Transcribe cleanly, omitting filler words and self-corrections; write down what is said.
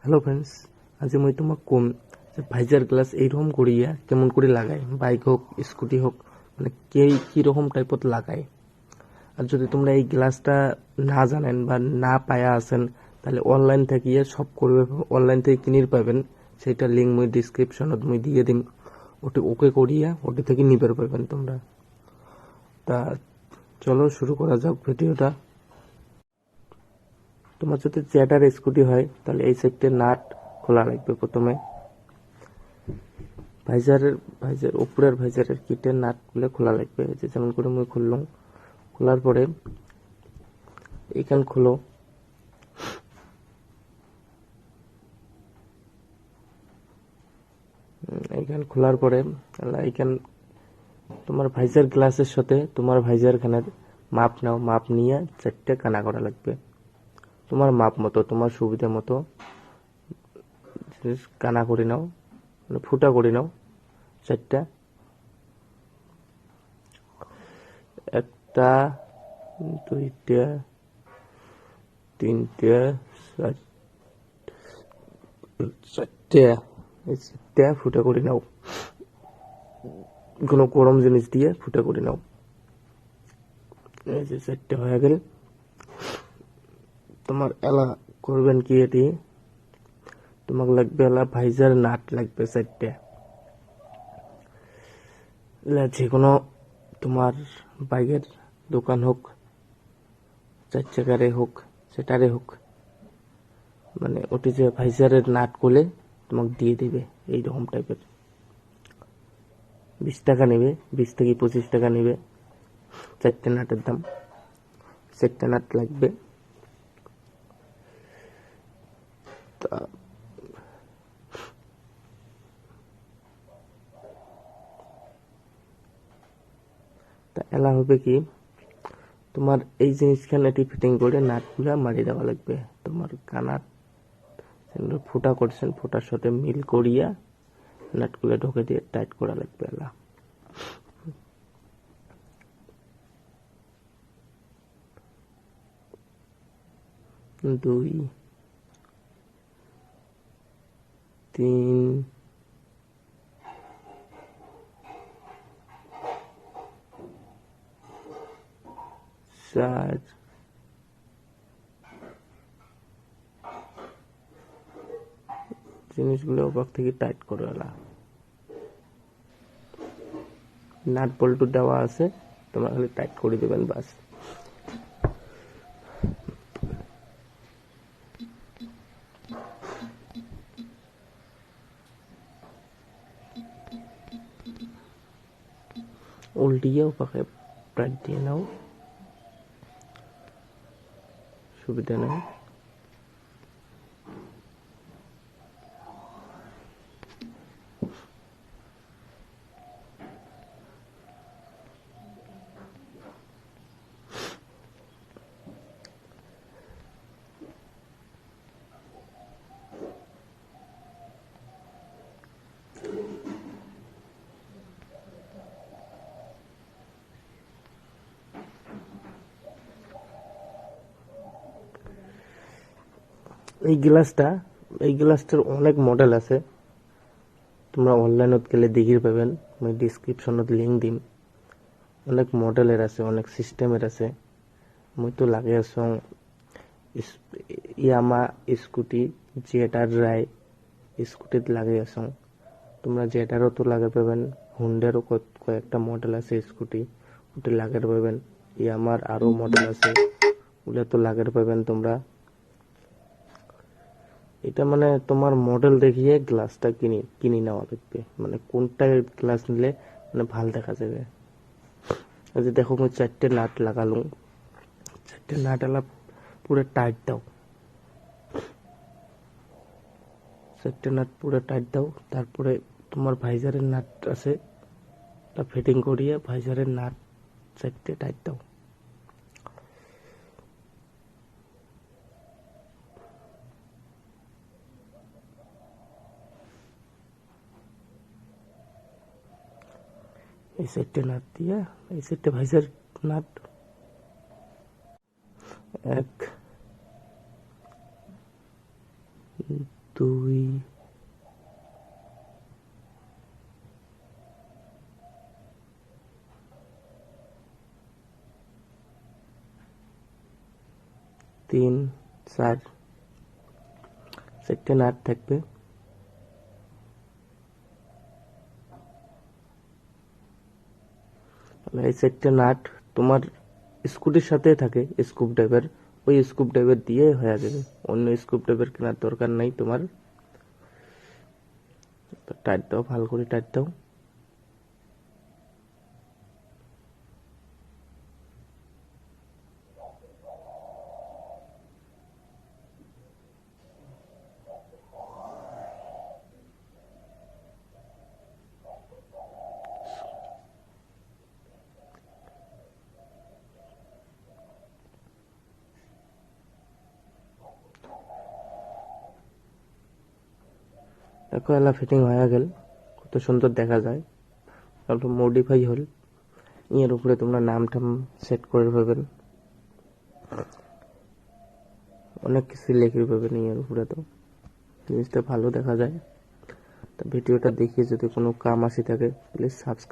Hello friends, আজ মই তোমাক কম যে ভাইজার গ্লাস এইরকম করিয়া কেমন করে লাগায়, বাইক হোক স্কুটি হোক, মানে কে কীরকম টাইপত লাগায়। আর যদি তোমরা এই গ্লাসটা না জানেন বা না পায়া আছেন, তাহলে অনলাইন থেকে সব করবে, অনলাইন থেকে কিনির পাবেন। সেইটা লিঙ্ক মই ডিসক্রিপশনত মই দিয়ে দিম, ওটি ওকে করিয়া ওটি থেকে নিবার পাবেন তোমরা। তা চলো শুরু করা যাক ভিডিওটা। তোমার যদি জ্যাটার স্কুটি হয় তাহলে এই সাইডটা নাট খোলা লাগবে প্রথমে। ভাইজার উপরের ভাইজারের কিটের নাটগুলো খোলা লাগবে, যে যেমন করে মই খুললাম। খোলার পরে এইখান খুলো, এইখান খোলার পরে এইখান তোমার ভাইজার গ্লাসের সাথে তোমার ভাইজার খানের মাপ নাও, মাপ নিয়ে 4টে কানা করা লাগবে। তোমার মাপ মতো, তোমার সুবিধা মতো কানা করে নাও, মানে ফুটা করে নাও 4টা। একটা, 2টা, 3টে, 4টে, এই 4টে ফুটা করে নাও। কোনো গরম জিনিস দিয়ে ফুটা করে নাও। এই যে 4টে হয়ে গেল। তোমার এলা করবেন কি, এটি তোমাকে লাগবে এলা ভাইজার নাট লাগবে 4টে। যে কোনো তোমার বাইকের দোকান হোক, 4 চাকারে হোক, সেটারে হোক, মানে ওটি যে ভাইজারের নাট খুলে তোমাকে দিয়ে দিবে এইরকম টাইপের। 20 টাকা নেবে, 20 থেকে 25 টাকা নেবে 4টে নাটের দাম। 4টে নাট লাগবে। তা এলা হবে কি, তোমার এই জিনিসখান এটি ফিটিং করে নাটগুলা মারি দেওয়া লাগবে। তোমার কানার ফুটা করছেন, ফুটার সাথে মিল করিয়া নাটগুলো ঢোকে দিয়ে টাইট করা লাগবে। এলা 2, 3, 4, জিনিসগুলো ওপর থেকে টাইট করে এলা। নাট বল্টু দেওয়া আছে, তোমরা খালি টাইট করে দেবেন বাস। উল্টিয়ে ওপাকে টাইট দিয়ে নাও, সুবিধা নেই। এই গ্লাসটার অনেক মডেল আছে, তোমরা অনলাইনত গেলে দেখির পাবেন। আমি ডিসক্রিপশনত লিঙ্ক দিম। অনেক মডেলের আছে, অনেক সিস্টেমের আছে। মই তো লাগে আছো ইয়ামা স্কুটি, জেটার রায় স্কুটিত লাগে আছো। তোমরা জেটারও তো লাগে পাবেন, হুন্ডারও কয়েকটা মডেল আছে স্কুটি, ওটি লাগার পাবেন। ইয়ামার আরো মডেল আছে, ওগুলো তো লাগার পাবেন তোমরা। এটা মানে তোমার মডেল দেখিয়ে গ্লাসটা কিনে নেওয়া লাগবে, মানে কোনটা গ্লাস নিলে মানে ভাল দেখা যাবে। এই যে দেখো, মই 4টে নাট লাগালুম। 4টে নাট এলা পুরো টাইট দাও। 4টে নাট পুরো টাইট দাও। তারপরে তোমার ভাইজারের নাট আছে, তা ফিটিং করিয়ে ভাইজারের নাট 4টে টাইট দাও। এই 4টে নাট দিয়া, এই 4টে ভাইজার নাট 1, 2 3 4 চারটে নাট থাকবে। এই চারটে নাট তোমার স্কুটির সাথে থাকে স্ক্রু ড্রাইভার, ওই স্ক্রু ড্রাইভার দিয়ে হয়ে যাবে, অন্য স্ক্রু ড্রাইভার কেনার দরকার নাই তোমার। টাইট দাও, ভালো করে টাইট দাও। দেখো এলা ফিটিং হয়ে গেল, কত সুন্দর দেখা যায়। একটু মডিফাই হল, এর উপরে তোমরা নাম টাম সেট করে পাবেন, অনেক কিছু লিখে পাবেন এর উপরে। তো জিনিসটা ভালো দেখা যায়। তো ভিডিওটা দেখিয়ে যদি কোনো কাম আসি থাকে প্লিজ সাবস্ক্রাইব